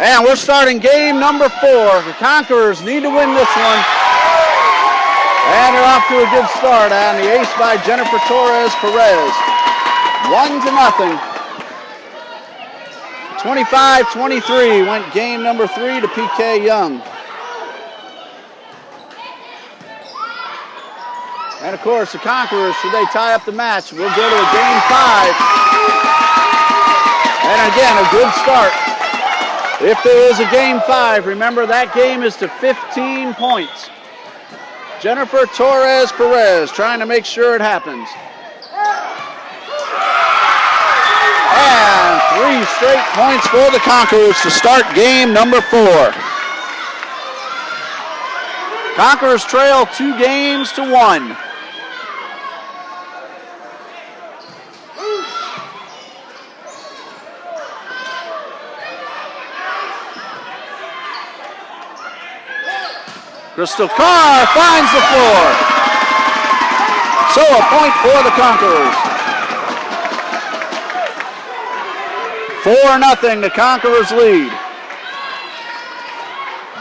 And we're starting game number 4. The Conquerors need to win this one. And they're off to a good start on the ace by Jennifer Torres Perez. 1-0. 25-23 went game number 3 to PK Yonge. And of course, the Conquerors, should they tie up the match, will go to a game 5. And again, a good start. If there is a game 5, remember that game is to 15 points. Jennifer Torres Perez trying to make sure it happens. And 3 straight points for the Conquerors to start game number 4. Conquerors trail 2-1. Crystal Carr finds the floor. So a point for the Conquerors. 4-0, the Conquerors lead.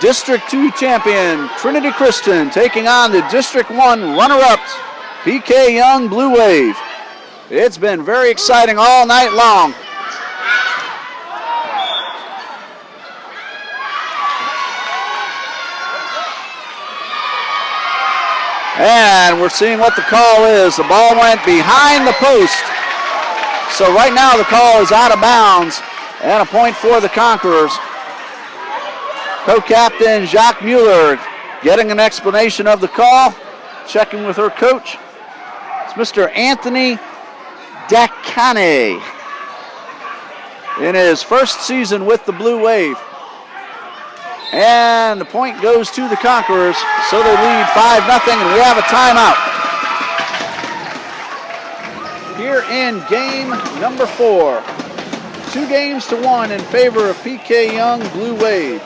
District 2 champion Trinity Christian taking on the District 1 runner-ups, PK Yonge Blue Wave. It's been very exciting all night long. And we're seeing what the call is. The ball went behind the post. So right now the call is out of bounds and a point for the Conquerors. Co-captain Jacques Mueller getting an explanation of the call, checking with her coach. It's Mr. Anthony Dacane in his first season with the Blue Wave. And the point goes to the Conquerors, so they lead 5-0, and we have a timeout. Here in game number 4, 2-1 in favor of PK Yonge Blue Wave.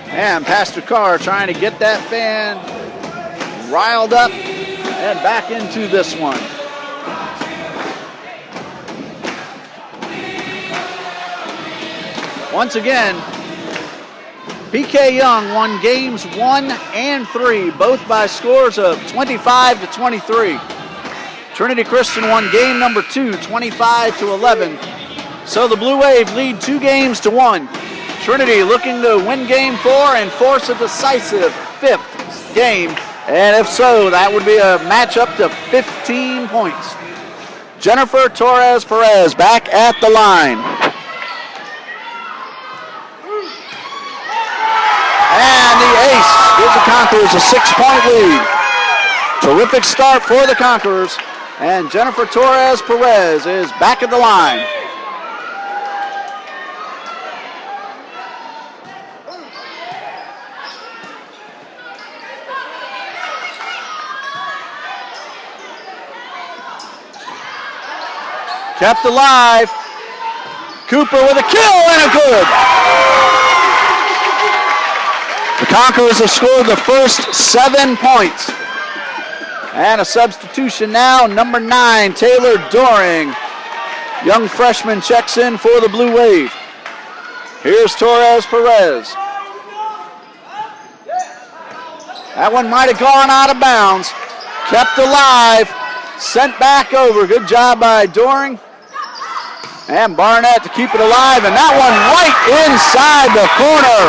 And Pastor Carr trying to get that fan riled up and back into this one. Once again, PK Yonge won games 1 and 3, both by scores of 25-23. Trinity Christian won game number 2, 25-11. So the Blue Wave lead 2-1. Trinity looking to win game 4 and force a decisive 5th game. And if so, that would be a match up to 15 points. Jennifer Torres Perez back at the line. And the ace gives the Conquerors a 6-point lead. Terrific start for the Conquerors. And Jennifer Torres Perez is back at the line. Kept alive. Cooper with a kill and a good. The Conquerors have scored the first 7 points. And a substitution now, number 9, Taylor Doring. Young freshman checks in for the Blue Wave. Here's Torres Perez. That one might have gone out of bounds. Kept alive. Sent back over. Good job by Doring. And Barnett to keep it alive, and that one right inside the corner.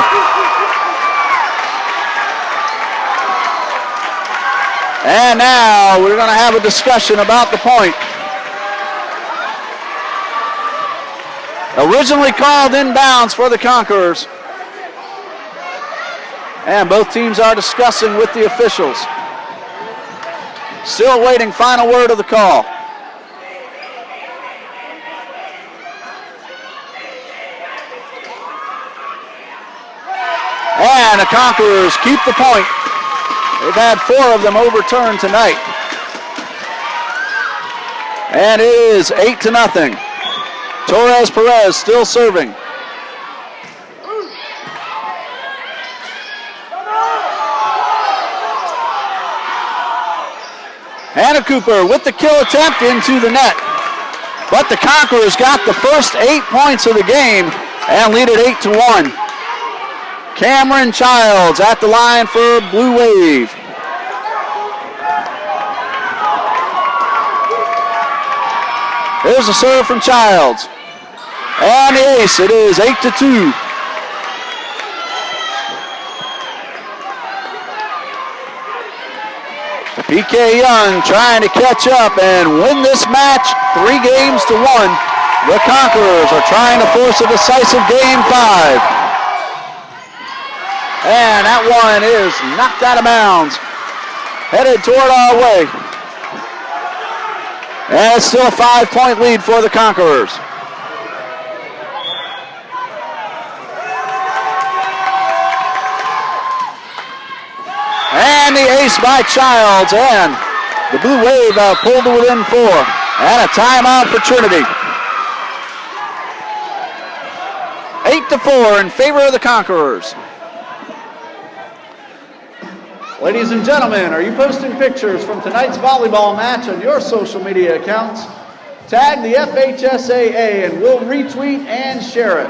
And now we're going to have a discussion about the point. Originally called inbounds for the Conquerors. And both teams are discussing with the officials. Still waiting final word of the call. And the Conquerors keep the point. They've had 4 of them overturned tonight. And it is 8-0. Torres Perez still serving. Hannah Cooper with the kill attempt into the net. But the Conquerors got the first 8 points of the game and lead it 8-1. Cameron Childs at the line for Blue Wave. Here's a serve from Childs. And the ace, it is 8-2. PK Yonge trying to catch up and win this match 3 games to 1. The Conquerors are trying to force a decisive game 5. And that one is knocked out of bounds. Headed toward our way. And it's still a 5-point lead for the Conquerors. And the ace by Childs, and the Blue Wave pulled to within 4. And a timeout for Trinity. 8-4 in favor of the Conquerors. Ladies and gentlemen, are you posting pictures from tonight's volleyball match on your social media accounts? Tag the FHSAA and we'll retweet and share it.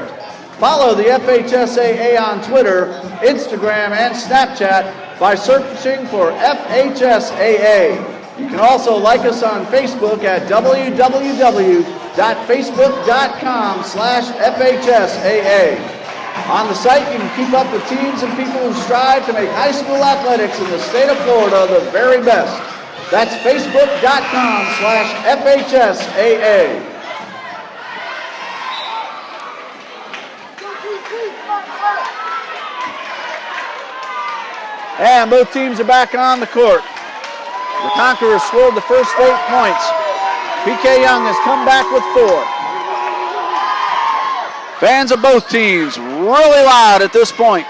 Follow the FHSAA on Twitter, Instagram, and Snapchat by searching for FHSAA. You can also like us on Facebook at www.facebook.com/FHSAA. On the site, you can keep up with teams and people who strive to make high school athletics in the state of Florida the very best. That's facebook.com/FHSAA. And both teams are back on the court. The Conquerors scored the first 8 points. PK Yonge has come back with 4. Fans of both teams really loud at this point.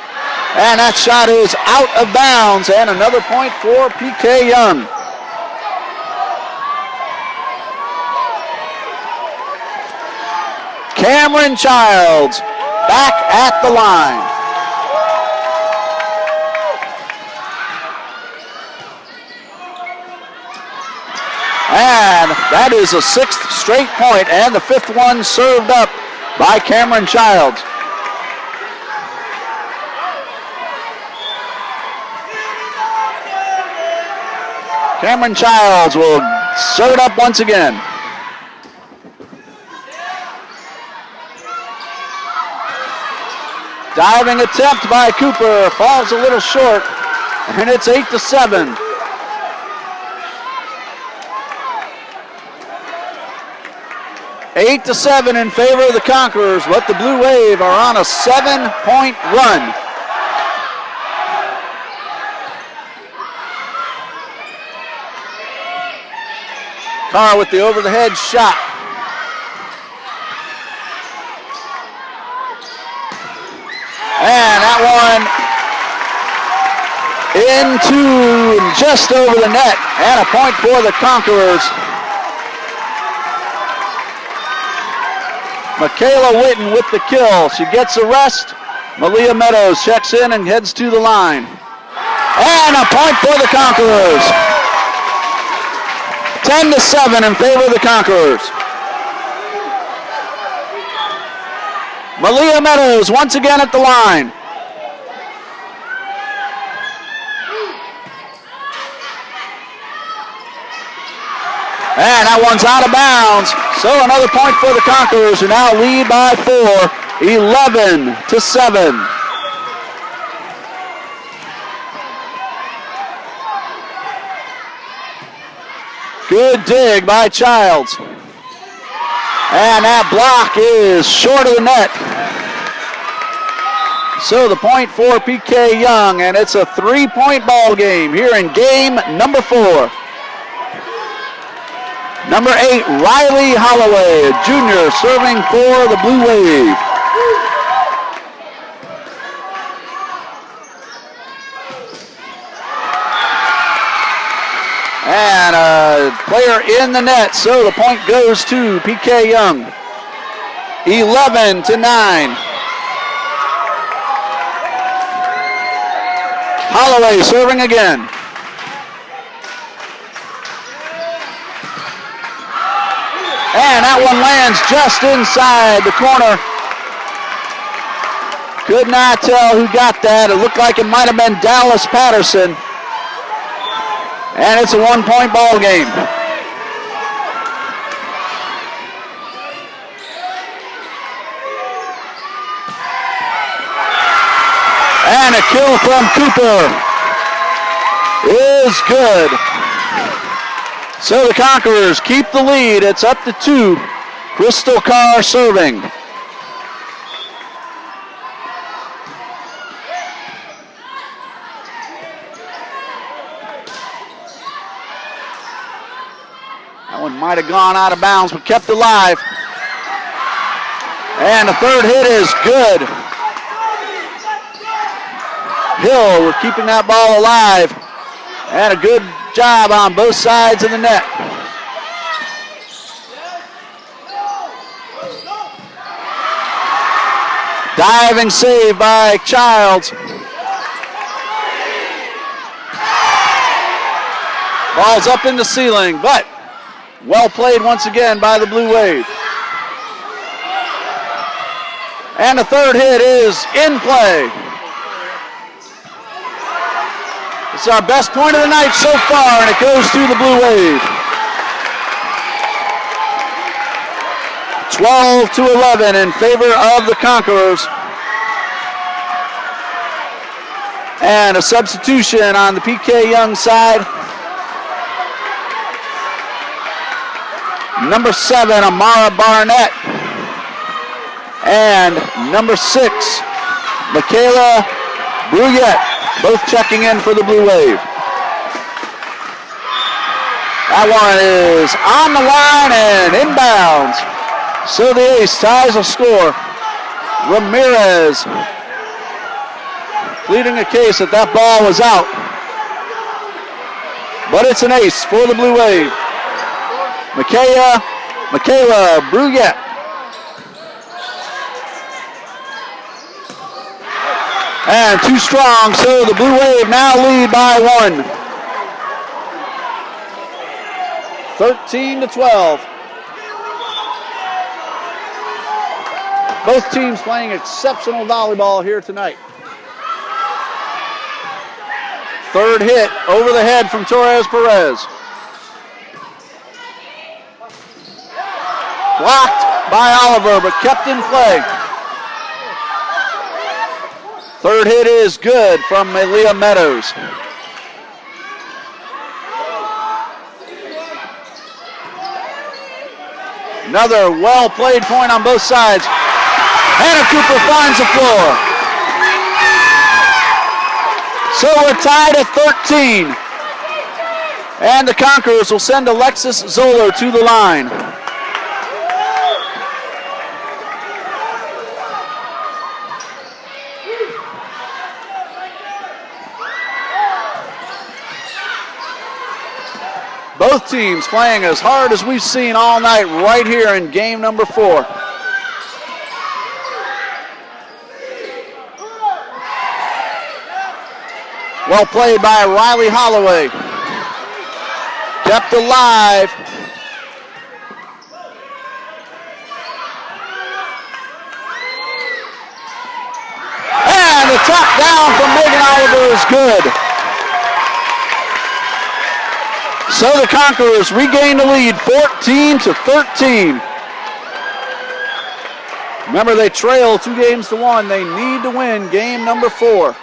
And that shot is out of bounds, and another point for PK Yonge. Cameron Childs back at the line. And that is a 6th straight point, and the 5th one served up by Cameron Childs. Cameron Childs will serve it up once again. Diving attempt by Cooper falls a little short, and it's 8-7. 8-7 in favor of the Conquerors, but the Blue Wave are on a 7-point run. Carr with the over-the-head shot. And that one into just over the net, and a point for the Conquerors. Michaela Witten with the kill. She gets a rest. Malia Meadows checks in and heads to the line. And a point for the Conquerors. 10-7 in favor of the Conquerors. Malia Meadows once again at the line. And that one's out of bounds. So another point for the Conquerors, who now lead by 4, 11-7. Good dig by Childs. And that block is short of the net. So the point for PK Yonge, and it's a 3-point ball game here in game number 4. Number 8, Riley Holloway, a junior, serving for the Blue Wave. And a player in the net, so the point goes to PK Yonge. 11-9. Holloway serving again. And that one lands just inside the corner. Could not tell who got that. It looked like it might have been Dallas Patterson. And it's a 1-point ball game. And a kill from Cooper is good. So the Conquerors keep the lead. It's up to 2. Crystal Carr serving. That one might have gone out of bounds, but kept alive. And the third hit is good. Hill with keeping that ball alive. And a good job on both sides of the net. Diving save by Childs. Ball's up in the ceiling, but well played once again by the Blue Wave. And the third hit is in play. It's our best point of the night so far, and it goes to the Blue Wave. 12-11 in favor of the Conquerors. And a substitution on the PK Yonge side. Number 7, Amara Barnett. And number 6, Michaela Bruyette. Both checking in for the Blue Wave. That one is on the line and inbounds. So the ace ties a score. Ramirez pleading a case that ball was out. But it's an ace for the Blue Wave. Michaela Bruyette. And too strong, so the Blue Wave now lead by 1. 13-12. Both teams playing exceptional volleyball here tonight. Third hit over the head from Torres Perez. Blocked by Oliver, but kept in play. Third hit is good from Malia Meadows. Another well-played point on both sides. Hannah Cooper finds the floor. So we're tied at 13. And the Conquerors will send Alexis Zoller to the line. Both teams playing as hard as we've seen all night right here in game number 4. Well played by Riley Holloway. Kept alive. And the tap down from Megan Oliver is good. So the Conquerors regain the lead, 14-13. Remember, they trail 2-1. They need to win game number 4.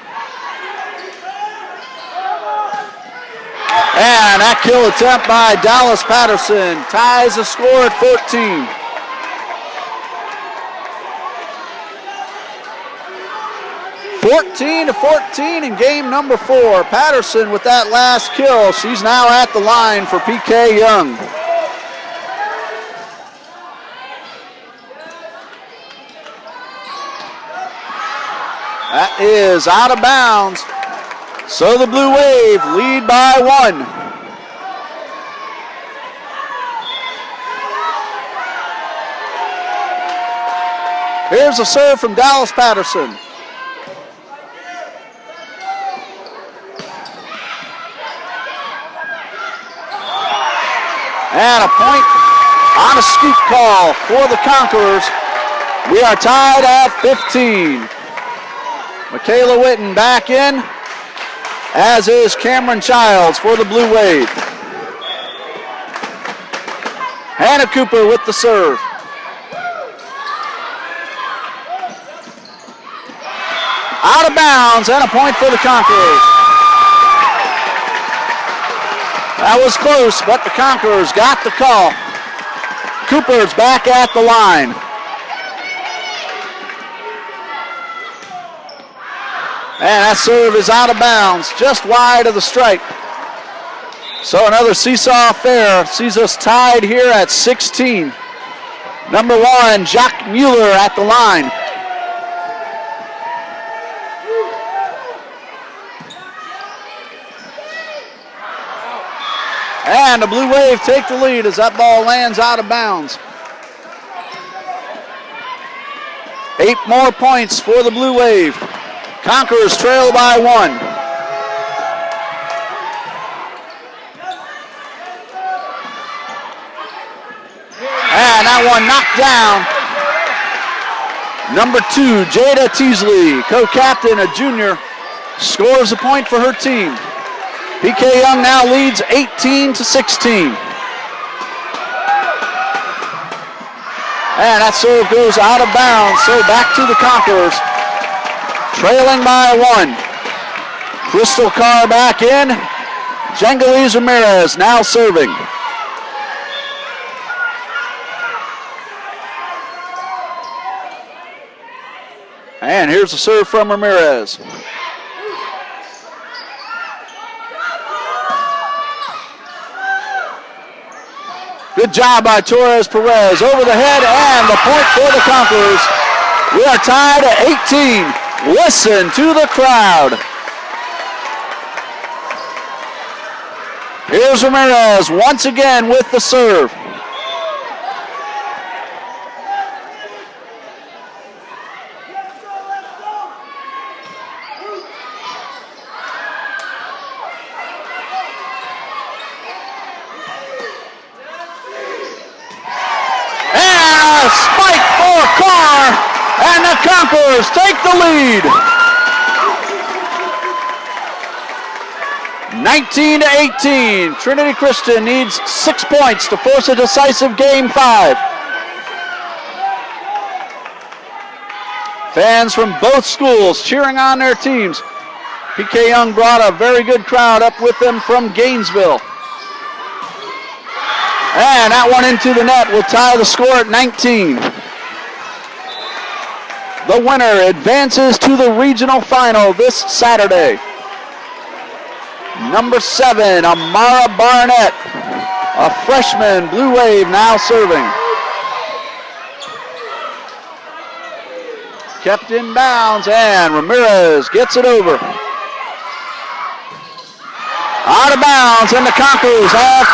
And that kill attempt by Dallas Patterson ties the score at 14. (14-14) in game number 4. Patterson with that last kill. She's now at the line for PK Yonge. That is out of bounds. So the Blue Wave lead by 1. Here's a serve from Dallas Patterson. And a point on a scoop call for the Conquerors. We are tied at 15. Michaela Witten back in, as is Cameron Childs for the Blue Wave. Hannah Cooper with the serve. Out of bounds and a point for the Conquerors. That was close, but the Conquerors got the call. Cooper's back at the line. And that serve is out of bounds, just wide of the stripe. So another seesaw affair sees us tied here at 16. Number 1, Jacques Mueller at the line. And the Blue Wave take the lead as that ball lands out of bounds. 8 more points for the Blue Wave. Conquerors trail by 1. And that one knocked down. Number 2, Jada Teasley, co-captain, a junior, scores a point for her team. PK Yonge now leads 18-16. And that serve goes out of bounds, so back to the Conquerors. Trailing by 1. Crystal Carr back in. Jengalise Ramirez now serving. And here's the serve from Ramirez. Good job by Torres Perez. Over the head and the point for the Conquerors. We are tied at 18. Listen to the crowd. Here's Ramirez once again with the serve. And a spike for Carr. And the Conquerors take the lead. 19-18. Trinity Christian needs 6 points to force a decisive game 5. Fans from both schools cheering on their teams. PK Yonge brought a very good crowd up with them from Gainesville. And that one into the net will tie the score at 19. The winner advances to the regional final this Saturday. Number 7, Amara Barnett, a freshman, Blue Wave, now serving. Kept in bounds, and Ramirez gets it over. Out of bounds, and the Conquerors have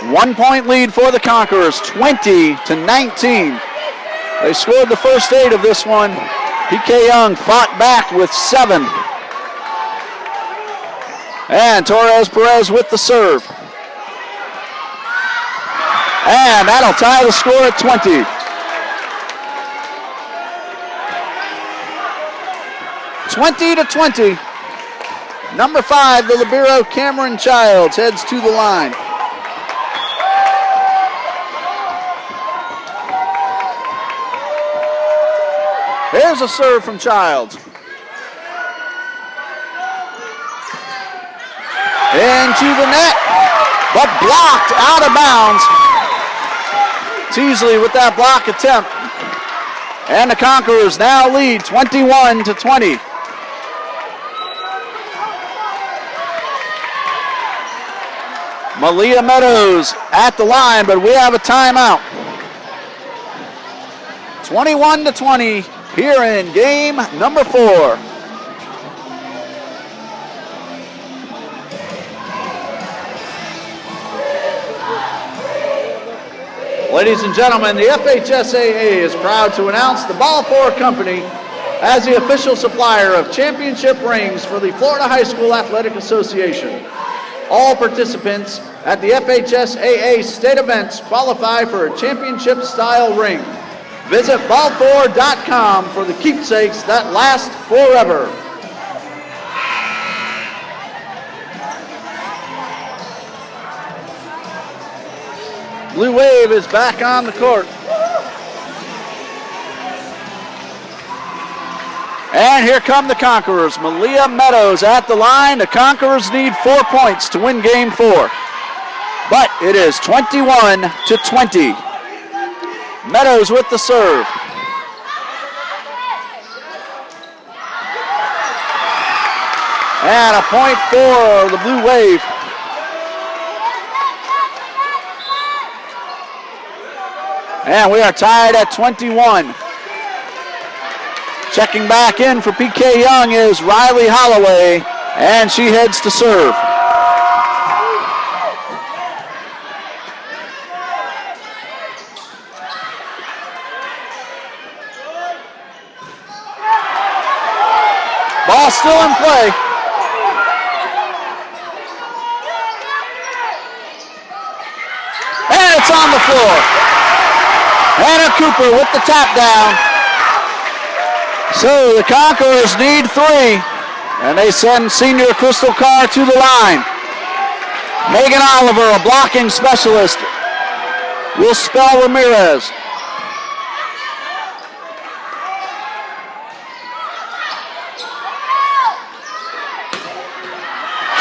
20. 1 point lead for the Conquerors, 20-19. They scored the first 8 of this one. PK Yonge fought back with 7. And Torres Perez with the serve. And that'll tie the score at 20. (20-20). Number 5, the libero Cameron Childs heads to the line. Here's a serve from Childs. Into the net, but blocked out of bounds. Teasley with that block attempt. And the Conquerors now lead 21-20. Malia Meadows at the line, but we have a timeout. 21-20 here in game number 4. Ladies and gentlemen, the FHSAA is proud to announce the Ball 4 Company as the official supplier of championship rings for the Florida High School Athletic Association. All participants at the FHSAA state events qualify for a championship-style ring. Visit ball4.com for the keepsakes that last forever. Blue Wave is back on the court. And here come the Conquerors. Malia Meadows at the line. The Conquerors need 4 points to win game 4. But it is 21-20. Meadows with the serve. And a point for the Blue Wave. And we are tied at 21. Checking back in for PK Yonge is Riley Holloway, and she heads to serve. Ball still in play. And it's on the floor. Hannah Cooper with the tap down. So the Conquerors need 3, and they send senior Crystal Carr to the line. Megan Oliver, a blocking specialist, will spell Ramirez.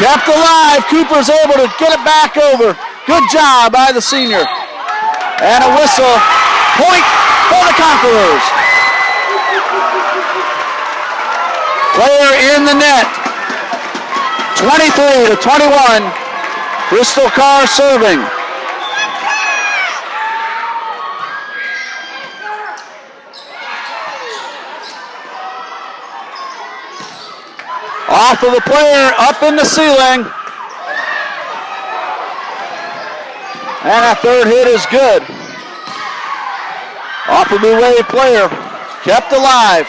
Kept alive, Cooper's able to get it back over. Good job by the senior. And a whistle, point for the Conquerors. Player in the net. 23-21. Crystal Carr serving. Off of the player, up in the ceiling. And that third hit is good. Off of the Wave player, kept alive.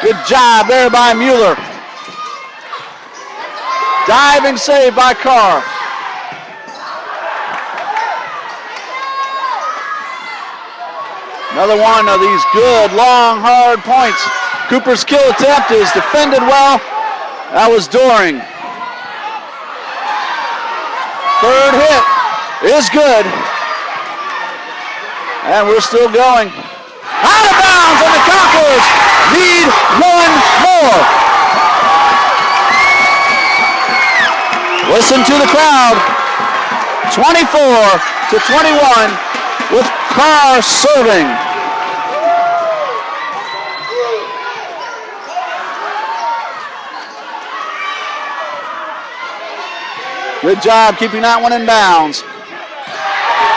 Good job there by Mueller. Diving save by Carr. Another one of these good, long, hard points. Cooper's kill attempt is defended well. That was Doring. Third hit is good. And we're still going. Out of bounds, and the Conquerors need 1 more. Listen to the crowd. 24-21 with Carr serving. Good job keeping that one in bounds.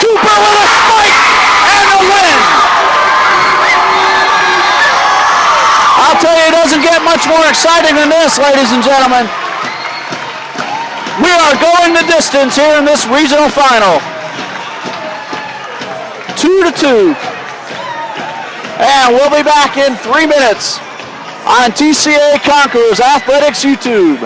Cooper with a spike and a win. I'll tell you, it doesn't get much more exciting than this, ladies and gentlemen. We are going the distance here in this regional final. 2-2. And we'll be back in 3 minutes on TCA Conquerors Athletics YouTube.